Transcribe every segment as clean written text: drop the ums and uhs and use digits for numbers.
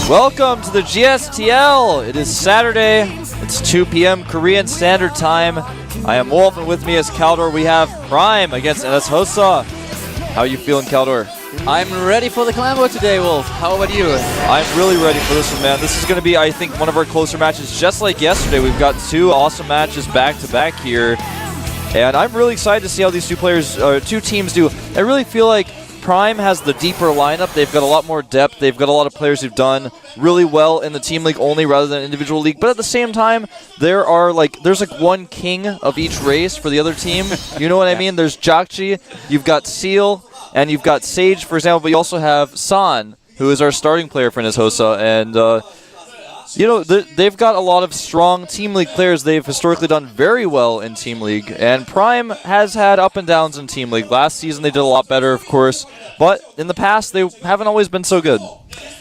Welcome to the GSTL. It is Saturday. It's 2 p.m. Korean Standard Time. I am Wolf, and with me is Kaldor. We have Prime against NS Hosa. How are you feeling, Kaldor? I'm ready for the Clambo today, Wolf. How about you? I'm really ready for this one, man. This is going to be, I think, one of our closer matches. Just like yesterday, we've got two awesome matches back-to-back here. And I'm really excited to see how these two teams do. I really feel like Prime has the deeper lineup. They've got a lot more depth. They've got a lot of players who've done really well in the team league only rather than individual league. But at the same time, there's one king of each race for the other team. You know what I mean? There's Jakji, you've got Seal, and you've got Sage, for example. But you also have San, who is our starting player for NS Hosa. And they've got a lot of strong Team League players. They've historically done very well in Team League, and Prime has had up and downs in Team League. Last season they did a lot better, of course, but in the past they haven't always been so good.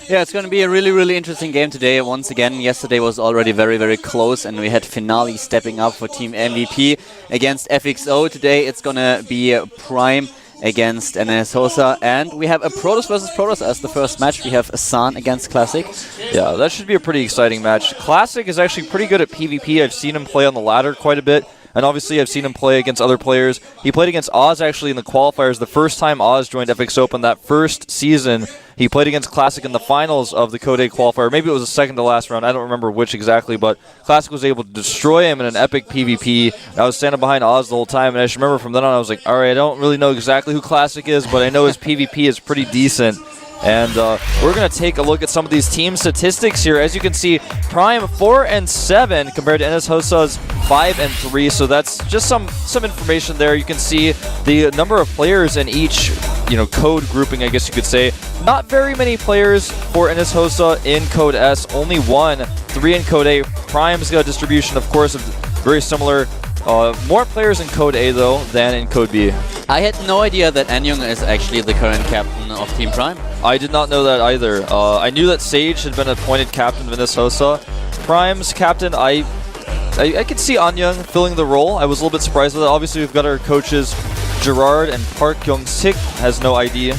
Yeah, it's going to be a really, really interesting game today. Once again, yesterday was already very, very close, and we had Finale stepping up for Team MVP against FXO. Today it's going to be Prime against NS Hosa, and we have a Protoss versus Protoss as the first match. We have San against Classic. Yeah, that should be a pretty exciting match. Classic is actually pretty good at PvP. I've seen him play on the ladder quite a bit, and obviously I've seen him play against other players. He played against Oz actually in the qualifiers. The first time Oz joined FXOpen that first season, he played against Classic in the finals of the Code A qualifier. Maybe it was the second to last round. I don't remember which exactly, but Classic was able to destroy him in an epic PvP. I was standing behind Oz the whole time, and I just remember from then on I was like, all right, I don't really know exactly who Classic is, but I know his PvP is pretty decent. And we're going to take a look at some of these team statistics here. As you can see, Prime 4-7 compared to NS Hosa's 5-3. So that's just some information there. You can see the number of players in each code grouping, I guess you could say. Not very many players for NS Hosa in Code S. Only 3 in Code A. Prime's got a distribution, of course, of very similar. More players in Code A, though, than in Code B. I had no idea that Anyong is actually the current captain of Team Prime. I did not know that either. I knew that Sage had been appointed captain of NS Hosa. Prime's captain, I could see Anyong filling the role. I was a little bit surprised with it. Obviously, we've got our coaches, Gerard and Park Kyung-sik has no ID.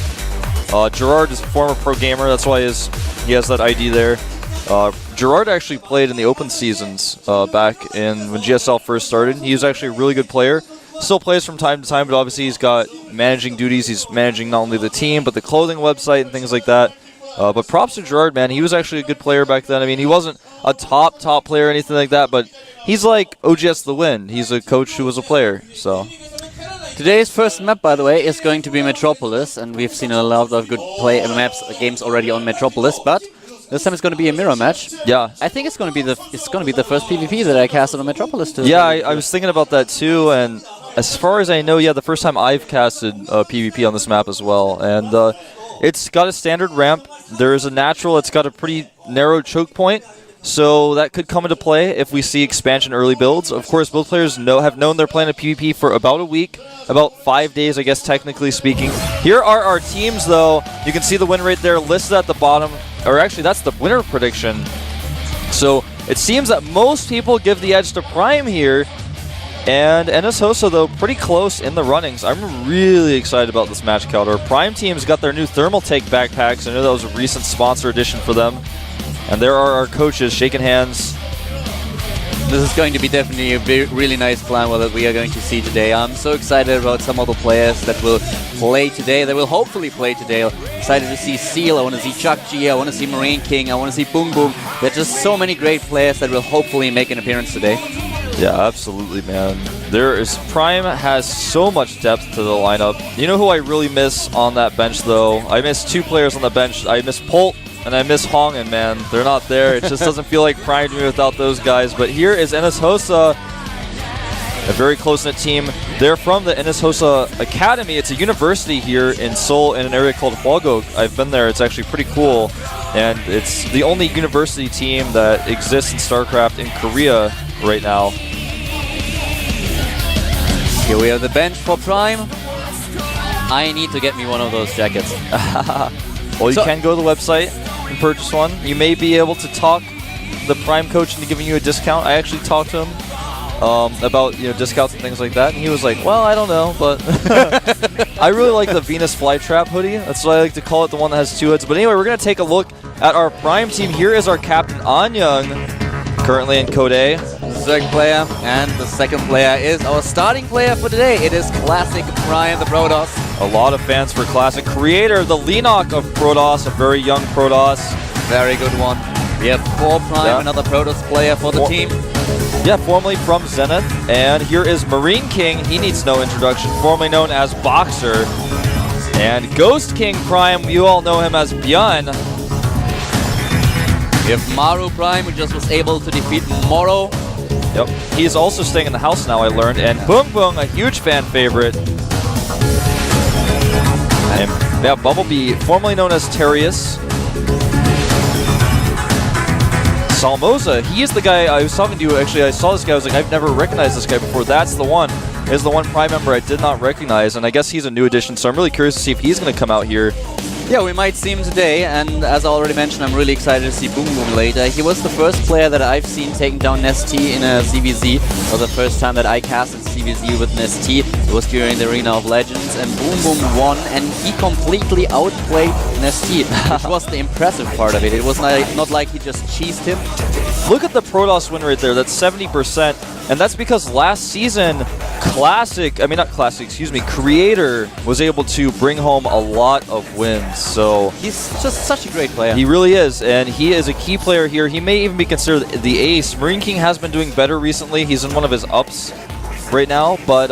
Gerard is a former pro gamer. That's why he has that ID there. Gerard actually played in the open seasons back in when GSL first started. He was actually a really good player. Still plays from time to time, but obviously he's got managing duties. He's managing not only the team, but the clothing website and things like that. But props to Gerard, man. He was actually a good player back then. I mean, he wasn't a top player or anything like that, but he's like OGS The Wind. He's a coach who was a player, so. Today's first map, by the way, is going to be Metropolis, and we've seen a lot of good games already on Metropolis, but this time it's going to be a mirror match. Yeah, I think it's going to be the first PvP that I casted on Metropolis too. Yeah, I was thinking about that too, and as far as I know, yeah, the first time I've casted PvP on this map as well, and it's got a standard ramp. There is a natural. It's got a pretty narrow choke point, so that could come into play if we see expansion early builds. Of course, both players have known they're playing a PvP for about a week, about 5 days, I guess, technically speaking. Here are our teams, though. You can see the win rate there listed at the bottom. Or actually, that's the winner prediction. So it seems that most people give the edge to Prime here. And NS Hosa, though, pretty close in the runnings. I'm really excited about this match, Kaldor. Prime team's got their new Thermal Take backpacks. I know that was a recent sponsor edition for them. And there are our coaches shaking hands. This is going to be definitely a really nice plan that we are going to see today. I'm so excited about some of the players that will play today, that will hopefully play today. Excited to see Seal, I want to see Jakji, I want to see Marine King, I want to see Boom Boom. There are just so many great players that will hopefully make an appearance today. Yeah, absolutely, man. Prime has so much depth to the lineup. You know who I really miss on that bench, though? I miss two players on the bench. I miss Polt and I miss Hongen, man. They're not there. It just doesn't feel like Prime to me without those guys. But here is NS Hosa, a very close-knit team. They're from the NS Hosa Academy. It's a university here in Seoul in an area called Hwagok. I've been there. It's actually pretty cool. And it's the only university team that exists in StarCraft in Korea right now. Here we have the bench for Prime. I need to get me one of those jackets. Well, you can go to the website and purchase one. You may be able to talk the Prime coach into giving you a discount. I actually talked to him. about discounts and things like that, and he was like, well, I don't know, but I really like the Venus Flytrap hoodie. That's what I like to call it, the one that has 2 hoods. But anyway, we're going to take a look at our Prime team. Here is our captain, Anyang, currently in Code A. Third player, and the second player is our starting player for today. It is Classic Prime, the Protoss. A lot of fans for Classic. Creator, the Lenok of Protoss, a very young Protoss. Very good one. We have 4 Prime, another Protoss player for the team. Yeah, formerly from Zenith. And here is Marine King. He needs no introduction. Formerly known as Boxer. And Ghost King Prime, you all know him as Björn. We have Maru Prime, who just was able to defeat Moro. Yep. He's also staying in the house now, I learned. And Boom Boom, a huge fan favorite. And yeah, Bumblebee, formerly known as Terius. Salmoza, he is the guy I was talking to. Actually, I saw this guy. I was like, I've never recognized this guy before. That's the one. Is the one Prime member I did not recognize, and I guess he's a new addition. So I'm really curious to see if he's going to come out here. Yeah, we might see him today, and as I already mentioned, I'm really excited to see Boom Boom later. He was the first player that I've seen taking down Nestea in a CVZ, or the first time that I casted CVZ with Nestea. It was during the Arena of Legends, and Boom Boom won, and he completely outplayed Nestea, which was the impressive part of it. It was not like he just cheesed him. Look at the Protoss win rate there. That's 70%, and that's because last season, Creator was able to bring home a lot of wins. So he's just such a great player. He really is, and he is a key player here. He may even be considered the ace. Marine King has been doing better recently. He's in one of his ups right now, but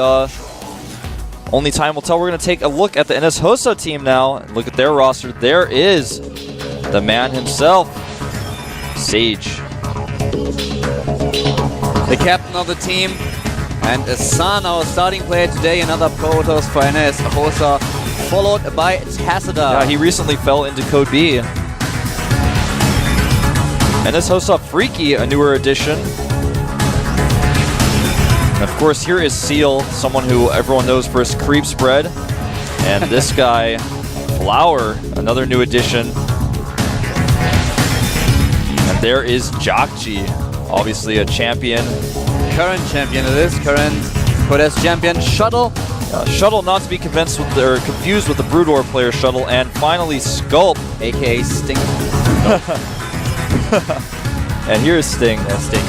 only time will tell. We're going to take a look at the NS Hosa team now. Look at their roster. There is the man himself, Sage. The captain of the team, and Asan, our starting player today, another Protoss for NS Hosa, followed by Tassida. Yeah, he recently fell into Code B. NS Hosa Freaky, a newer addition. And of course, here is Seal, someone who everyone knows for his creep spread. And this guy, Flower, another new addition. And there is Jakji, obviously a champion. Current champion it is, current Codes champion. Shuttle. Shuttle, not to be confused with the Brood War player Shuttle. And finally, Sculpt, aka Sting. And here's Sting. Yeah, Sting.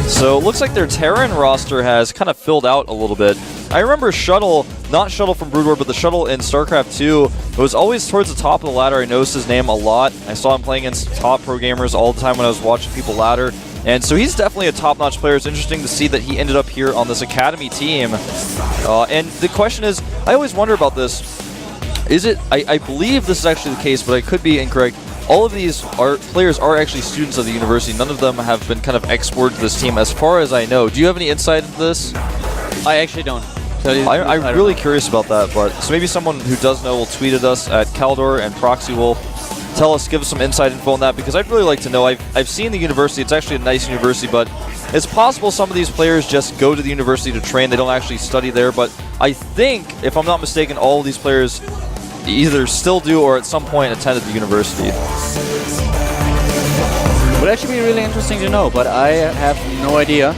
So it looks like their Terran roster has kind of filled out a little bit. I remember Shuttle, not Shuttle from Brood War, but the Shuttle in StarCraft 2. It was always towards the top of the ladder. I noticed his name a lot. I saw him playing against top pro gamers all the time when I was watching people ladder. And so he's definitely a top-notch player. It's interesting to see that he ended up here on this Academy team. And the question is, I always wonder about this. Is it, I believe this is actually the case, but I could be incorrect. All of these players are actually students of the university. None of them have been kind of exported to this team as far as I know. Do you have any insight into this? I actually don't. I'm really curious about that, but so maybe someone who does know will tweet at us at Caldor, and Proxy will give us some inside info on that, because I'd really like to know. I've seen the university. It's actually a nice university, but it's possible some of these players just go to the university to train. They don't actually study there, but I think, if I'm not mistaken, all of these players either still do or at some point attended the university. Would actually be really interesting to know, but I have no idea.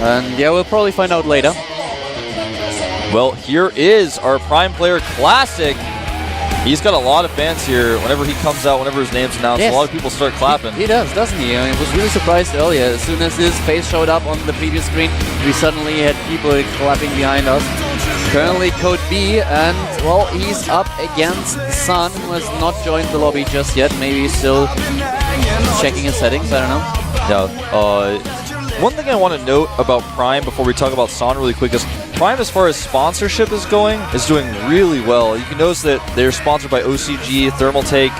And yeah, we'll probably find out later. Well, here is our Prime player, Classic. He's got a lot of fans here. Whenever he comes out, whenever his name's announced, yes, a lot of people start clapping. He does, doesn't he? I was really surprised earlier. As soon as his face showed up on the preview screen, we suddenly had people clapping behind us. Currently Code B, and well, he's up against Sun, who has not joined the lobby just yet. Maybe he's still checking his settings, I don't know. Yeah, one thing I want to note about Prime before we talk about Son really quick is Prime, as far as sponsorship is going, is doing really well. You can notice that they're sponsored by OCG, Thermaltake.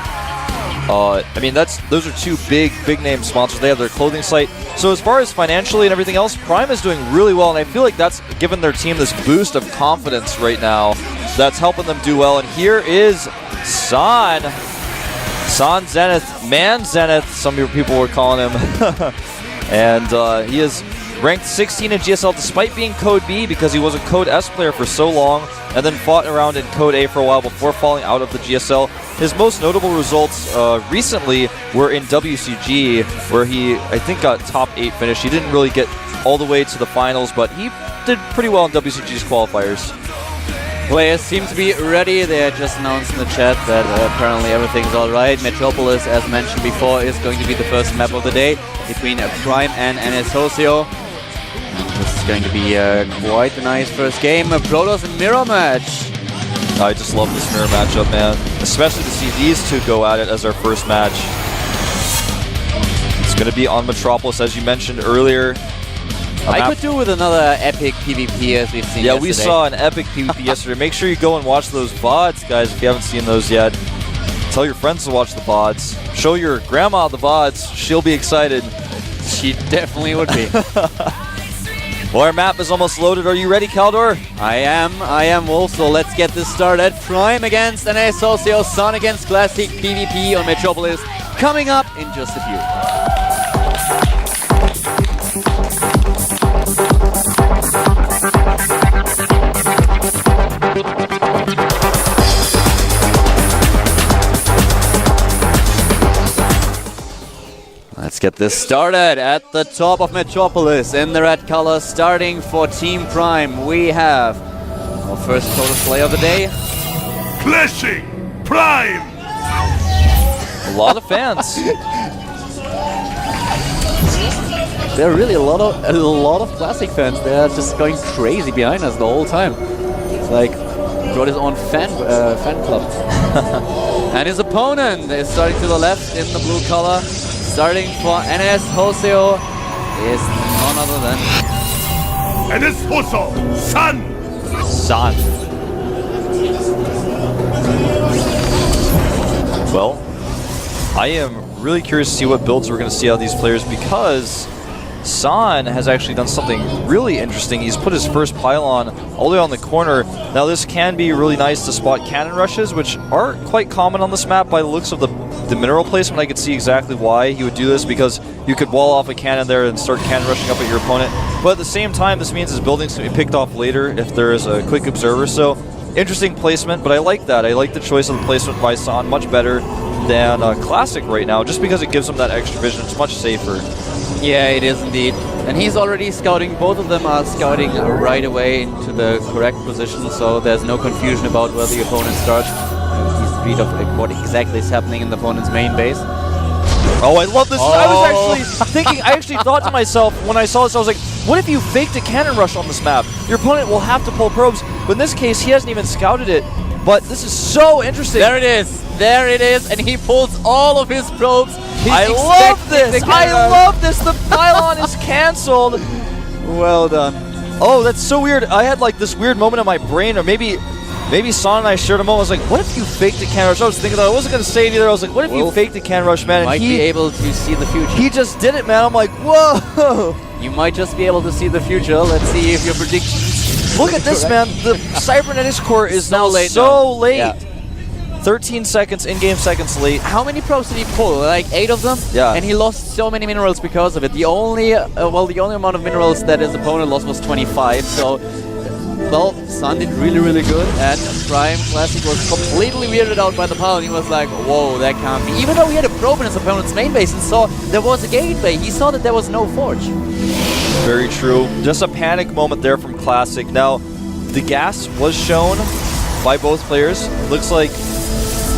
I mean, those are two big name sponsors. They have their clothing site. So as far as financially and everything else, Prime is doing really well, and I feel like that's given their team this boost of confidence right now that's helping them do well. And here is San Zenith, Man Zenith, some people were calling him. And he is ranked 16 in GSL despite being Code B, because he was a Code S player for so long and then fought around in Code A for a while before falling out of the GSL. His most notable results recently were in WCG, where he, I think, got top 8 finish. He didn't really get all the way to the finals, but he did pretty well in WCG's qualifiers. Players seem to be ready. They just announced in the chat that apparently everything's alright. Metropolis, as mentioned before, is going to be the first map of the day between Prime and NS Socio. And this is going to be quite a nice first game. A Protoss and Mirror match. I just love this mirror matchup, man. Especially to see these two go at it as their first match. It's going to be on Metropolis, as you mentioned earlier. I could do with another epic PvP as we've seen yesterday. We saw an epic PvP yesterday. Make sure you go and watch those VODs, guys, if you haven't seen those yet. Tell your friends to watch the VODs. Show your grandma the VODs. She'll be excited. She definitely would be. Well, our map is almost loaded. Are you ready, Kaldor? I am, Wolf, so let's get this started. Prime against NS Socio, Sun against Classic, PvP on Metropolis, coming up in just a few. Let's get this started at the top of Metropolis in the red color. Starting for Team Prime, we have our first Protoss play of the day. Clashing Prime! A lot of fans. There are really a lot of Classic fans. They're just going crazy behind us the whole time. It's like brought his own fan club. And his opponent is starting to the left in the blue color. Starting for NS Socio is none other than NS Socio, Sun! Well, I am really curious to see what builds we're going to see out of these players, because San has actually done something really interesting. He's put his first pylon all the way on the corner. Now this can be really nice to spot cannon rushes, which are quite common on this map by the looks of the mineral placement. I could see exactly why he would do this, because you could wall off a cannon there and start cannon rushing up at your opponent. But at the same time, this means his building's going to be picked off later if there is a quick observer. So interesting placement, but I like that. I like the choice of the placement by San much better than Classic right now, just because it gives him that extra vision. It's much safer. Yeah, it is indeed. And he's already scouting. Both of them are scouting right away into the correct position, so there's no confusion about where the opponent starts. Read of what exactly is happening in the opponent's main base. Oh, I love this. Oh. I was actually thinking, I actually thought to myself when I saw this, I was like, what if you faked a cannon rush on this map? Your opponent will have to pull probes, but in this case, he hasn't even scouted it. But this is so interesting. There it is. There it is. And he pulls all of his probes. I love this. I love this. The pylon is canceled. Well done. Oh, that's so weird. I had like this weird moment in my brain, or maybe Son and I shared a moment. I was like, what if you faked a cannon rush? I was thinking that I wasn't going to say it either. I was like, what if you faked a cannon rush, man? And might be able to see the future. He just did it, man. I'm like, whoa. You might just be able to see the future. Let's see if your predictions. Look at this, man. The Cybernetics core is now so late. Yeah. 13 seconds, in-game seconds late. How many probes did he pull? Like 8 of them? Yeah. And he lost so many minerals because of it. The only amount of minerals that his opponent lost was 25. So, well, Sun did really, really good. And Prime Classic was completely weirded out by the pylon. He was like, whoa, that can't be. Even though he had a probe in his opponent's main base and saw there was a gateway, he saw that there was no forge. Very true. Just a panic moment there from Classic. Now, the gas was shown by both players. Looks like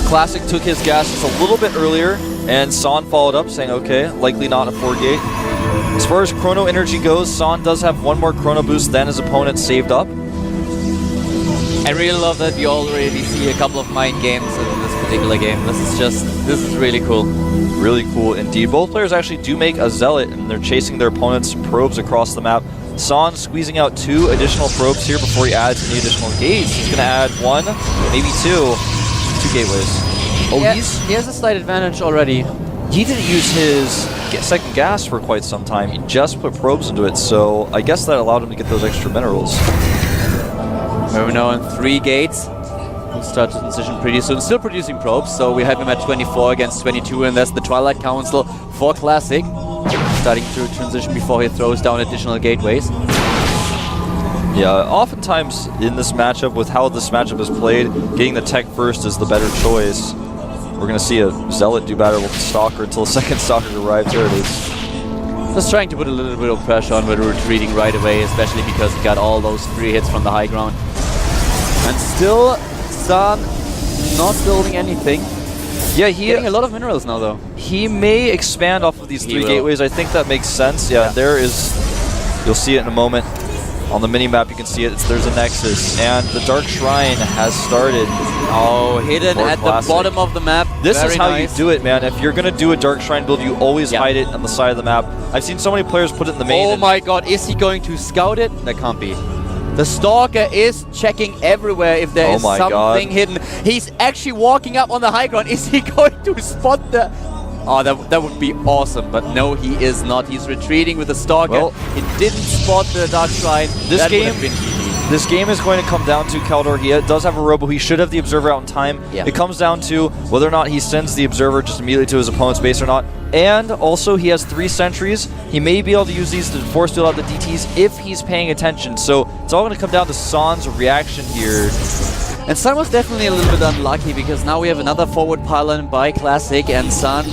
Classic took his gas just a little bit earlier, and San followed up saying, okay, likely not a 4-gate. As far as chrono energy goes, San does have one more chrono boost than his opponent saved up. I really love that we already see a couple of mind games in this particular game. This is really cool. Really cool indeed. Both players actually do make a Zealot, and they're chasing their opponent's probes across the map. San squeezing out 2 additional probes here before he adds any additional gates. He's going to add 1, maybe 2 gateways. Oh, yeah, he has a slight advantage already. He didn't use his second gas for quite some time. He just put probes into it, so I guess that allowed him to get those extra minerals. We're now on 3 gates. We'll start to transition pretty soon. Still producing probes, so we have him at 24 against 22, and that's the Twilight Council for Classic. Starting to transition before he throws down additional gateways. Yeah, oftentimes in this matchup, with how this matchup is played, getting the tech first is the better choice. We're going to see a Zealot do battle with the Stalker until the second Stalker arrives. There it is. Just trying to put a little bit of pressure on, but retreating right away, especially because he got all those free hits from the high ground. And still, San not building anything. Yeah, getting a lot of minerals now, though. He may expand off of these 3 gateways. I think that makes sense. Yeah, there is. You'll see it in a moment. On the mini-map, you can see it. There's a Nexus, and the Dark Shrine has started. Oh, hidden at the bottom of the map. This is how you do it, man. If you're going to do a Dark Shrine build, you always hide it on the side of the map. I've seen so many players put it in the main. Oh my god, is he going to scout it? That can't be. The Stalker is checking everywhere if there is something hidden. He's actually walking up on the high ground. Is he going to spot the... Oh, that would be awesome, but no, he is not. He's retreating with the Stalker. Well, he didn't spot the Dark Shrine. This game is going to come down to Kaldor. He does have a Robo. He should have the Observer out in time. Yeah. It comes down to whether or not he sends the Observer just immediately to his opponent's base or not. And also, he has 3 sentries. He may be able to use these to force field out the DTs if he's paying attention. So it's all going to come down to San's reaction here. And San was definitely a little bit unlucky because now we have another forward pylon by Classic, and San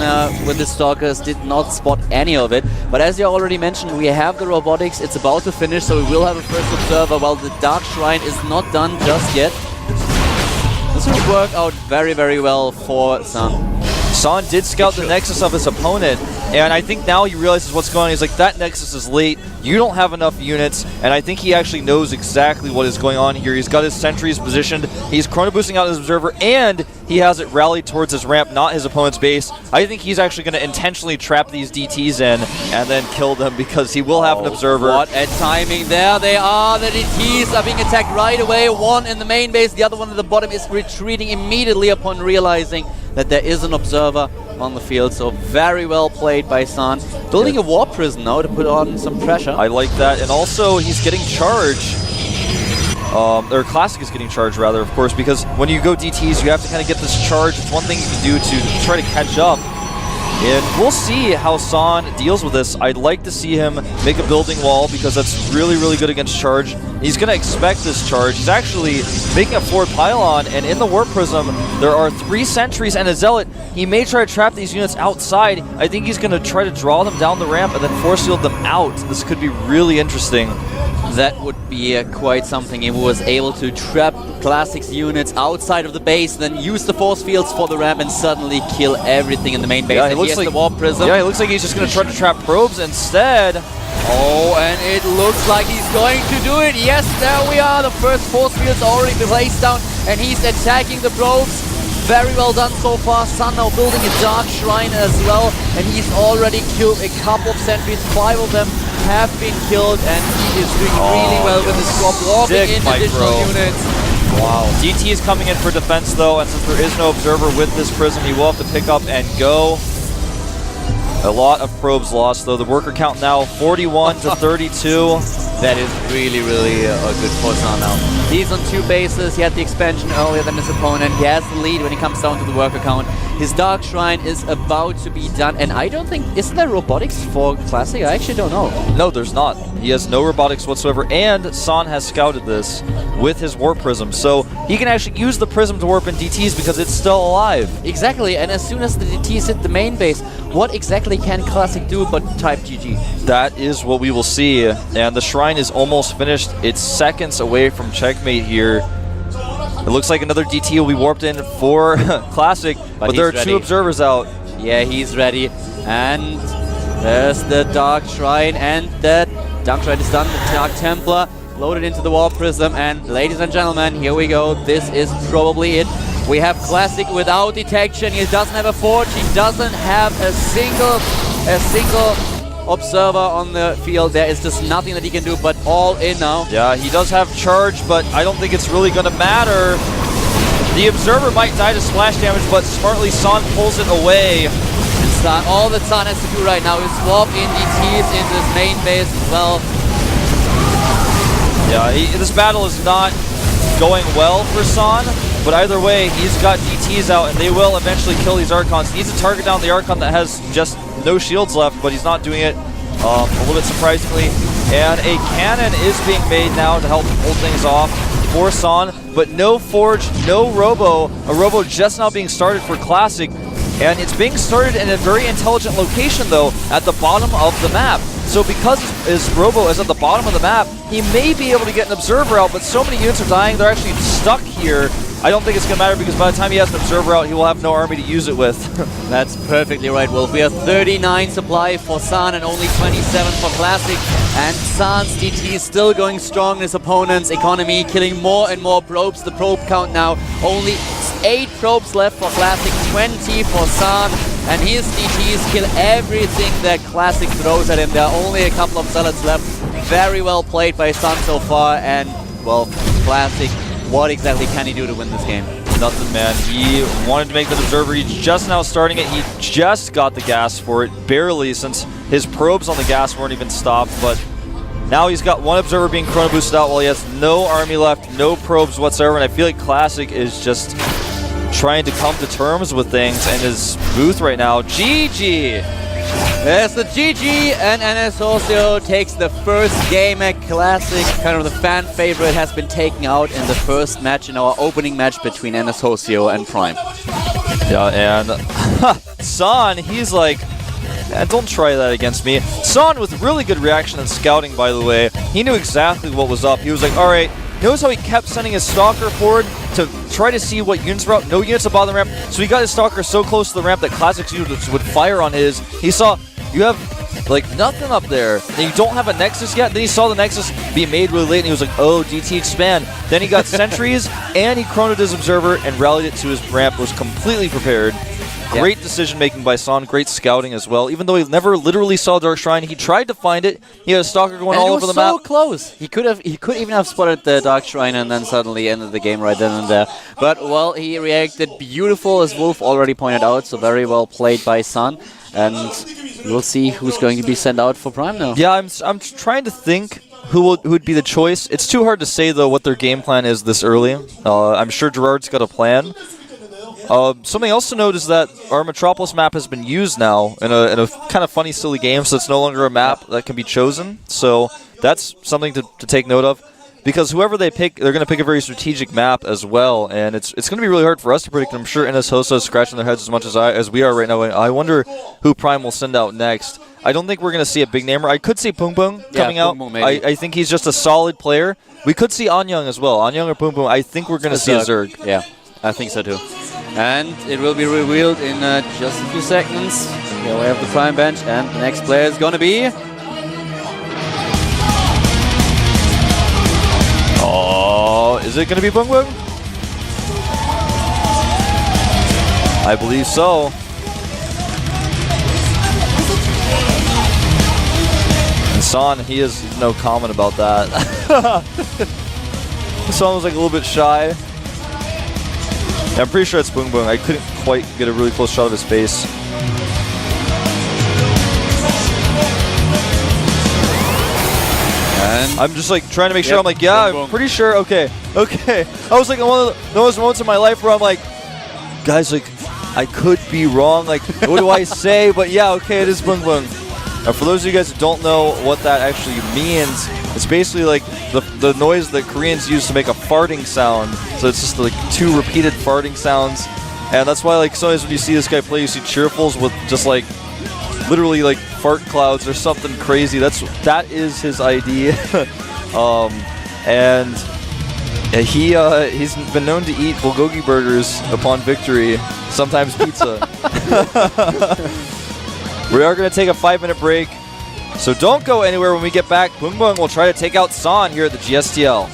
with the Stalkers did not spot any of it. But as you already mentioned, we have the robotics. It's about to finish, so we will have a first observer while the Dark Shrine is not done just yet. This will work out very, very well for San. San did scout the Nexus of his opponent, and I think now he realizes what's going on. He's like, that Nexus is late, you don't have enough units, and I think he actually knows exactly what is going on here. He's got his sentries positioned, he's chrono boosting out his Observer, and he has it rallied towards his ramp, not his opponent's base. I think he's actually going to intentionally trap these DTs in and then kill them because he will have an Observer. What a timing. There they are. The DTs are being attacked right away. One in the main base, the other one at the bottom is retreating immediately upon realizing that there is an Observer on the field. So very well played by San. Building a War Prison now to put on some pressure. I like that. And also he's getting charged. Or Classic is getting charged, rather, of course, because when you go DTs, you have to kind of get this charge. It's one thing you can do to try to catch up. And we'll see how San deals with this. I'd like to see him make a building wall because that's really, really good against charge. He's going to expect this charge. He's actually making a forward pylon, and in the Warp Prism, there are 3 sentries and a Zealot. He may try to trap these units outside. I think he's going to try to draw them down the ramp and then force field them out. This could be really interesting. That would be quite something. He was able to trap Classic's units outside of the base, then use the force fields for the ramp and suddenly kill everything in the main base. Yeah, it looks like the Warp Prism. Yeah, it looks like he's just going to try to trap probes instead. Oh, and it looks like he's going to do it. Yes, there we are. The first force fields already placed down, and he's attacking the probes. Very well done so far. San now building a Dark Shrine as well, and he's already killed a couple of sentries. 5 of them have been killed, and he is doing really well with his swap, walking in additional units. Wow. DT is coming in for defense, though, and since there is no Observer with this Prism, he will have to pick up and go. A lot of probes lost, though. The worker count now 41 to 32. That is really, really a good for San now. He's on 2 bases. He had the expansion earlier than his opponent. He has the lead when it comes down to the worker count. His Dark Shrine is about to be done, and I don't think... Isn't there robotics for Classic? I actually don't know. No, there's not. He has no robotics whatsoever, and San has scouted this with his Warp Prism, so he can actually use the Prism to warp in DTs because it's still alive. Exactly, and as soon as the DTs hit the main base, what exactly can Classic do but type GG? That is what we will see, and the Shrine is almost finished. It's seconds away from checkmate here. It looks like another DT will be warped in for Classic, but there are ready. 2 Observers out. Yeah, he's ready. And there's the Dark Shrine, and the Dark Shrine is done. The Dark Templar loaded into the Warp Prism, and ladies and gentlemen, here we go. This is probably it. We have Classic without detection. He doesn't have a forge. He doesn't have a single Observer on the field. There is just nothing that he can do but all in now. Yeah, he does have charge, but I don't think it's really going to matter. The Observer might die to splash damage, but smartly San pulls it away. And all that San has to do right now is swap in DTs into his main base as well. Yeah, this battle is not going well for San, but either way, he's got DTs out, and they will eventually kill these Archons. He needs to target down the Archon that has just no shields left, but he's not doing it, a little bit surprisingly. And a cannon is being made now to help hold things off for San, but no Forge, no Robo. A Robo just now being started for Classic, and it's being started in a very intelligent location, though, at the bottom of the map. So because his Robo is at the bottom of the map, he may be able to get an Observer out, but so many units are dying, they're actually stuck here. I don't think it's going to matter because by the time he has an Observer out, he will have no army to use it with. That's perfectly right, Wolf. We have 39 supply for San and only 27 for Classic. And San's DT is still going strong in his opponent's economy, killing more and more probes. The probe count now only 8 probes left for Classic, 20 for San. And his DTs kill everything that Classic throws at him. There are only a couple of zealots left. Very well played by San so far. And, well, Classic, what exactly can he do to win this game? Nothing, man. He wanted to make the Observer. He's just now starting it. He just got the gas for it, barely, since his probes on the gas weren't even stopped. But now he's got one Observer being chrono boosted out while he has no army left, no probes whatsoever. And I feel like Classic is just trying to come to terms with things in his booth right now. GG! There's the GG, and NS Socio takes the first game at Classic. Kind of the fan favorite has been taken out in the first match, in our opening match between NS Socio and Prime. Yeah, and San, he's like, don't try that against me. San with really good reaction and scouting, by the way. He knew exactly what was up. He was like, alright, notice how he kept sending his Stalker forward to try to see what units were out. No units above the ramp. So he got his Stalker so close to the ramp that Classic's units would fire on his. He saw, you have like nothing up there. And you don't have a Nexus yet. Then he saw the Nexus be made really late and he was like, oh, DT expand. Then he got sentries and he chronoed his Observer and rallied it to his ramp. Was completely prepared. Great decision making by San, great scouting as well. Even though he never literally saw Dark Shrine, he tried to find it. He had a Stalker going all over the map. So close. He could even have spotted the Dark Shrine and then suddenly ended the game right then and there. But well, he reacted beautiful, as Wolf already pointed out. So very well played by San. And we'll see who's going to be sent out for Prime now. Yeah, I'm trying to think who would be the choice. It's too hard to say though what their game plan is this early. I'm sure Gerard's got a plan. Something else to note is that our Metropolis map has been used now in a kind of funny, silly game, so it's no longer a map that can be chosen. So that's something to take note of, because whoever they pick, they're going to pick a very strategic map as well, and it's going to be really hard for us to predict. I'm sure NS Hosa is scratching their heads as much as we are right now. I wonder who Prime will send out next. I don't think we're going to see a big namer. I could see Pung Pung coming out. I think he's just a solid player. We could see Anyang as well. Anyang or Pung Pung. I think we're going to see a Zerg. Yeah, I think so too. And it will be revealed in just a few seconds. Here we have the Prime bench, and the next player is going to be... Oh, is it going to be Pung Pung? I believe so. And San, he has no comment about that. San was like a little bit shy. I'm pretty sure it's Boom Boom. I couldn't quite get a really close shot of his face. And I'm just like trying to make sure. I'm like, yeah, I'm pretty sure. Okay. I was like one of those moments in my life where I'm like, guys, like, I could be wrong. Like, what do I say? But yeah, okay, it is Boom Boom. Now, for those of you guys who don't know what that actually means, it's basically like the noise that Koreans use to make a farting sound. So it's just like 2 repeated farting sounds. And that's why, like, sometimes when you see this guy play, you see cheerfuls with just like literally like fart clouds or something crazy. That is his ID. And he's been known to eat bulgogi burgers upon victory, sometimes pizza. We are going to take a 5-minute break, so don't go anywhere. When we get back, Boom Boom will try to take out San here at the GSTL.